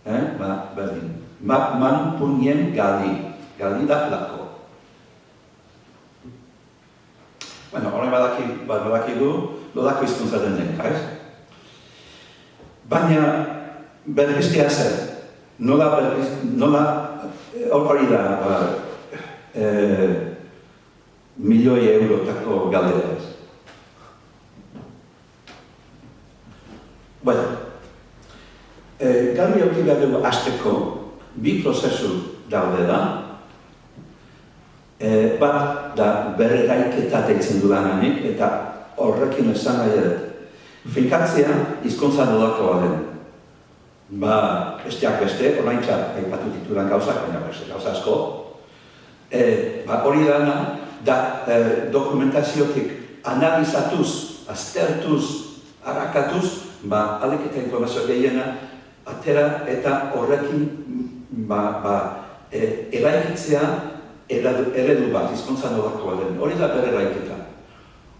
berdin. Man punien gali da lako. Bueno, horren badakigu, nolako hizkuntza den denka, ez? Baina, berbiztia zer, nola hori da, milioi eurotako galdera ez. Bueno, garbi auki behar dugu hasteko, bi prozesu daude da, bat da berreraiketa deitzen dudananik, eta horrekin esan nahi dut. Finkatzea hizkuntza nolakoa den. Besteak beste, oraintza aipatu ditudan gauzak, baina gauza asko. Hori dana, da dokumentaziotik analizatuz, aztertuz, harrakatuz, alik eta informazio gehiena atera eta horrekin eraikitzea eredu bat, hizkuntza nolakoa den. Hori da berreraiketa.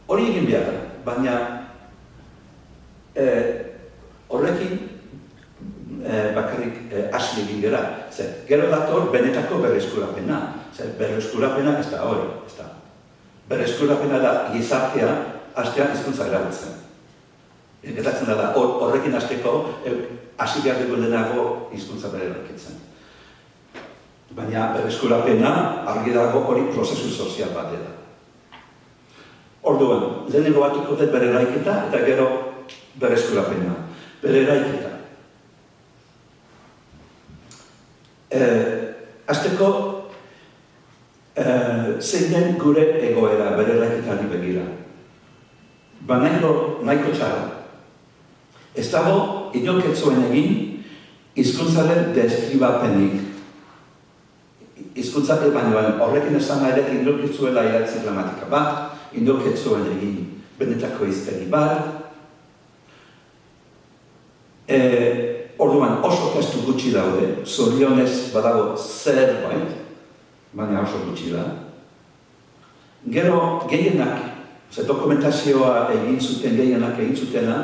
Hori egin behar da, baina horrekin bakarrik hasi egin gara. Gero dator benetako berreskurapena. Berreskurapena ez da hori. Berreskurapena da gizartea hastean hizkuntza erabiltzen. Gertatzen da horrekin hasteko hasi behar dugu denago hizkuntza berreraikitzen. Baina berreskurapena argi dago hori prozesu sozial bat da. Orduan, lehenengo batuko dut berreraiketa eta gero berreskurapena. Berreraiketa. Hasteko, zein den gure egoera berreraiketari begira. Nahiko txarra. Ez dago, inoketzuen egin, hizkuntzaren deskribapenik. Hizkuntzak baino horrekin esan nahi dut indoketzuela idatzi gramatika bat, indoketzuen egin benetako hiztegi bat. Orduan oso testu gutxi daude, zorionez badago zerbait, baina oso gutxi da. Gero gehienak, dokumentazioa egin zuten, gehienak egin zutena,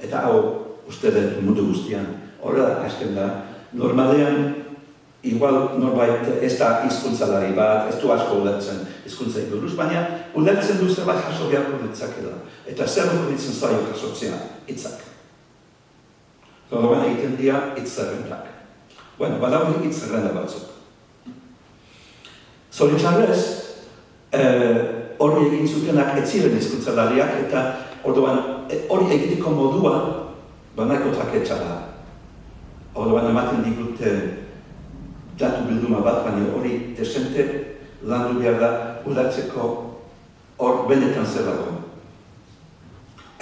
eta hau uste dut mundu guztian, horrela hasten da. Normalean, igual norbait ez da hizkuntzalari bat, ez du asko ulertzen hizkuntzai buruz, baina ulertzen du zerbait jaso beharko ditzakela. Eta zer ditzen zaio jasotzea, hitzak. Orduan egiten dira hitz-zerrendak. Badaude hitz-zerrenda batzuk. Zoritxarrez, hori egin zutenak ez ziren hizkuntzalariak, eta orduan hori egiteko modua nahiko traketsa da. Orduan ematen digute datu bilduma bat, baina hori desente landu behar da ulertzeko hor benetan zer dago.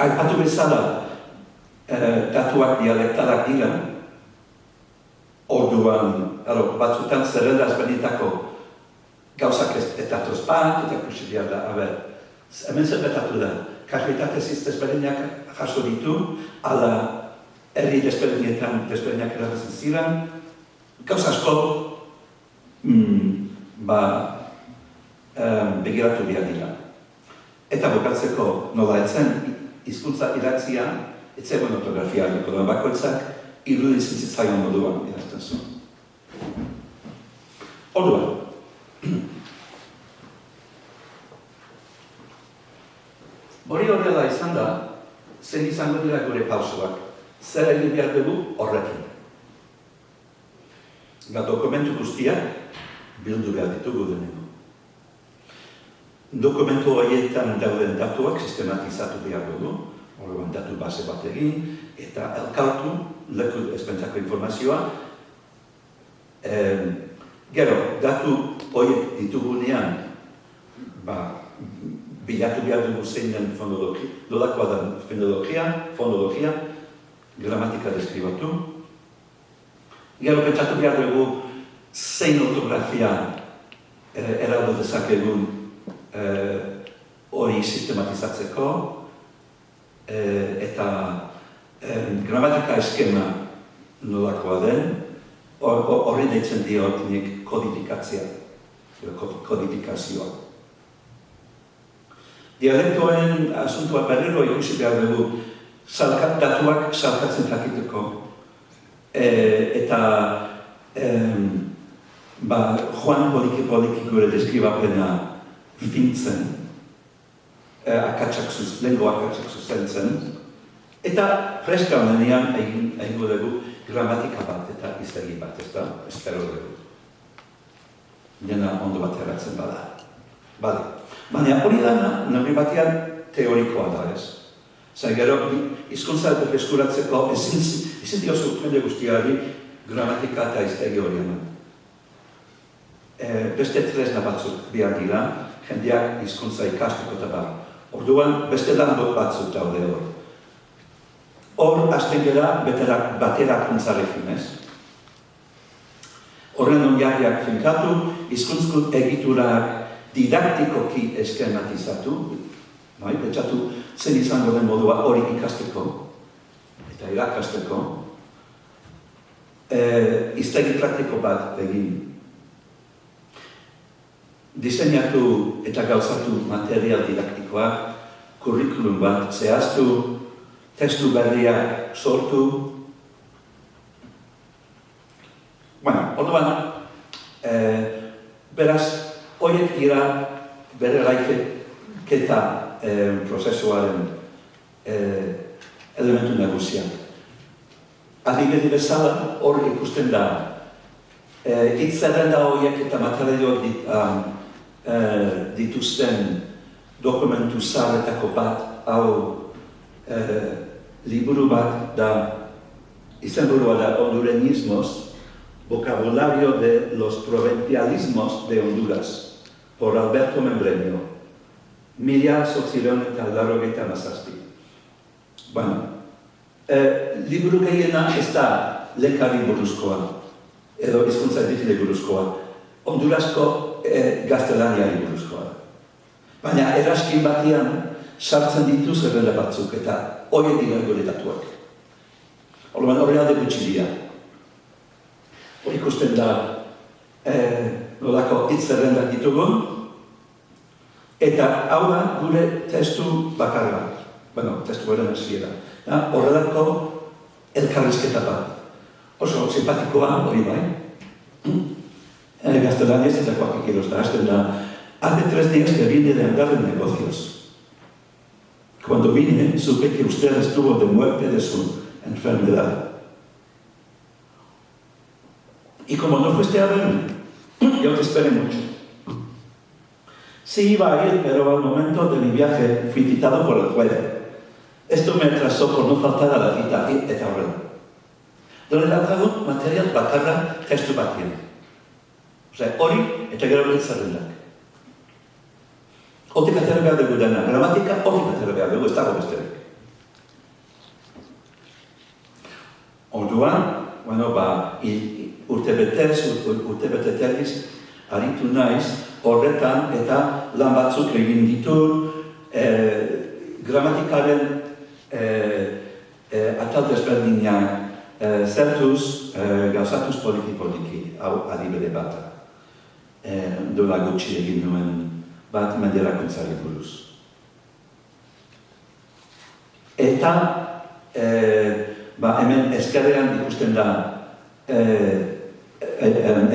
Aipatu bezala, datuak dialektalak dira, orduan, batzutan zerrendaz benetako gauzak ez datoz bat, eta kusi behar da, hemen zer betatu da, kasualitate ezberdinak jaso ditu, ala herri desberdinak erabazen ziren, gauza asko begiratu behar dira. Eta bukatzeko nola etzen hizkuntza idatzia, etzegoen ortografia hariko da bakoitzak, iruditzen zitzaion moduan idazten zuen. Orduan, hori horrela izan da, zen izango dira gure pausoak, zer egin behar dugu horrekin. Dokumentu guztiak bildu behar ditugu deneko. Dokumentu horietan dauden datuak sistematizatu behar dugu, orduan datu base bat egin, eta elkartu leku ezbentzako informazioa. Gero, datu horiek ditugunean, bilatu behar dugu zein den fonologia, nolakoa da fonologia, gramatika deskribatu. Gero, pentsatu behar dugu zein ortografia eraldo dezakegun hori sistematizatzeko, eta gramatika eskema nolakoa den, horri deitzen diot nik kodifikazioa. Dialektoen asuntua berriro ikusi behar dugu datuak salkatzen jakiteko, eta eta joan poliki gure deskribapena fintzen, lehenko akatsak zuzentzen, eta freska honenean egingo dugu gramatika bat eta hiztegi bat, ez da, espero dugu. Dena ondo bat erratzen bada. Baina hori dana, neurri batean teorikoa da, ez? Zer gero, hizkuntza eskuratzeko ezin diozu jende guztiari gramatika eta hiztegi hori eman. Beste tresna batzuk behar dira, jendeak hizkuntza ikasteko eta bar. Orduan, beste lan batzuk daude hor. Hor, hasten gara baterakuntzarekin, ez? Horren oinarriak finkatu, hizkuntzko egiturak didaktikoki eskematizatu, pentsatu zen izango den modua hori ikasteko eta irakasteko, hiztegi praktiko bat egin. Diseinatu eta gauzatu material didaktikoak, kurrikulum bat zehaztu, testu berriak sortu. Orduan, beraz, horiek dira bere gaiketa prozesuaren elementu nagusiak. Adibide bezala hor ikusten da, hitz-zerrenda horiek eta materialioak dituzten dokumentu zaharretako bat, hau liburu bat da, izenburua da hondureñismos, vocabulario de los provincialismos de Honduras, por Alberto Membreño, 1887. Liburu gehiena ez da lekari buruzkoa, edo hizkuntza ditile buruzkoa, Hondurasko gaztelaniari buruzkoa. Baina eraskin batean sartzen ditu zerrenda batzuk eta horiek dira gure datuak. Horren alde gutxi dira. Hor ikusten da nolako hitz zerrendak ditugun, eta hau da gure testu bakarra. Testu beren hasiera. Horrelako elkarrizketa bat. Oso simpatikoa hori bai. Gaztelaniaz eta cualquier da, hasten da. Hace 3 días que vine de andar en negocios. Cuando vine, supe que usted estuvo de muerte de su enfermedad. Y como no fuiste a verme, yo te esperé mucho. Sí iba a ir, pero al momento de mi viaje fui citado por el juez. Esto me atrasó por no faltar a la cita eta horrela. Dore daukagu material bakarra testu batean. Hori eta gero zerrendak. Hortik atera behar dugu dena, gramatika hortik atera behar dugu, ez dago besterik. Orduan, urtebete terdiz, aritu naiz, horretan eta lan batzuk egin ditut, gramatikaren atal desberdinak zertuz, gauzatuz poliki, hau adibide bat. Dola gutxi egin nuen bat menderakuntzari buruz. Eta hemen ezkerrean ikusten da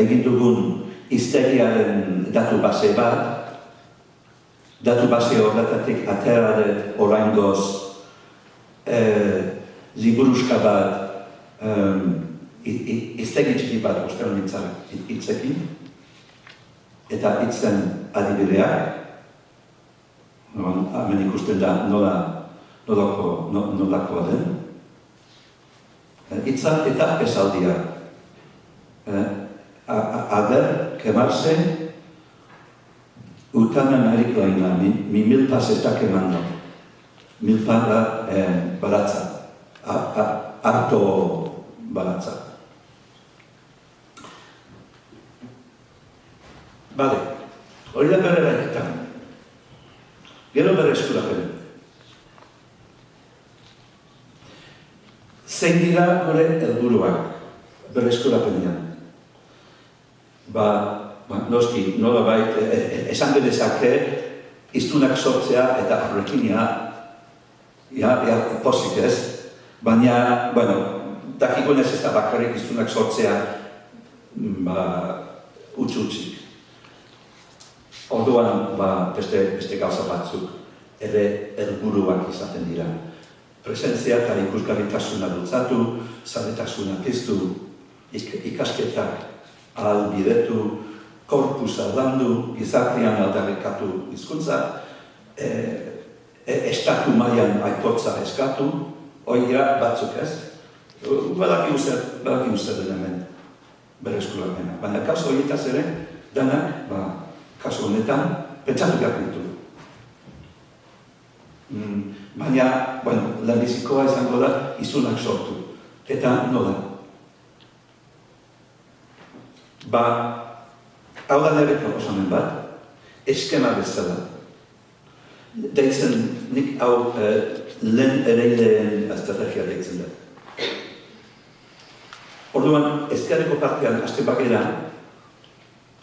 egin dugun hiztegiaren datu base bat, datu base horretatik atera dut oraingoz liburuska bat hiztegi txiki bat ustean hitzekin, eta hitzen adibideak, hemen ikusten da nolakoa den, hitza eta esaldia. Haber, quemarse, utanan harikoaina, mi milpa se está quemando. Milpa da baratza, harto baratza. Hori da bere eraiketan. Gero bere eskurapen. Zein dira gure helburuak bere eskurapenean. Noski, nolabait, esan genezake, hiztunak sortzea eta horrekin posik ez. Baina, dakigunez ez da bakarrik hiztunak sortzea utxik. Orduan, beste gauza batzuk ere helburuak izaten dira. Presentzia eta ikusgarritasuna bultzatu, zaletasuna piztu, ikasketak ahalbidetu, korpusa landu, gizartean aldarrikatu hizkuntza, estatu mailan aitortza eskatu, horiera batzuk ez. Badakigu zer den hemen berreskuramena. Baina kasu horietaz ere, danak, kasu honetan, pentsatu behar ditu. Baina, lehenbizikoa izango da, hiztunak sortu. Eta nola? Hau da nire proposamen bat, eskema bezala. Deitzen, nik hau lehen ereileen estrategia deitzen da. Orduan, ezkerreko partean, haste bagera,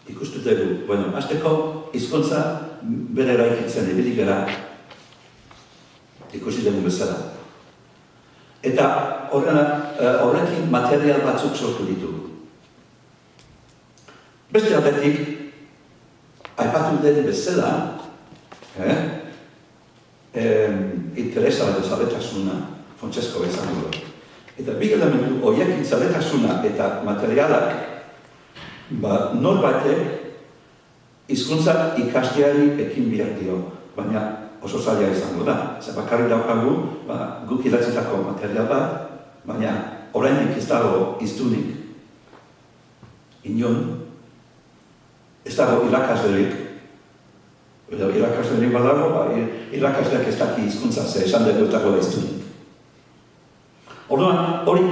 ikustu dugu, hasteko hizkuntza bere eraikitzen ibili gara, ikusi dugu bezala. Eta horrekin material batzuk sortu ditugu. Beste aldetik, aipatu den bezala, interesa edo zaletasuna, Francesco bezango da. Eta bi elementu horiekin zaletasuna eta materialak, norbaitek hizkuntza ikasteari ekin behar dio, baina oso zaila izango da. Zer bakarrik daukagu, guk idatzitako material bat, baina oraindik ez dago hiztunik. Inon, ez dago irakaslerik, edo irakaslerik badago, irakasleak ez daki hizkuntza, ze esan dugu ez dago hiztunik. Orduan, hori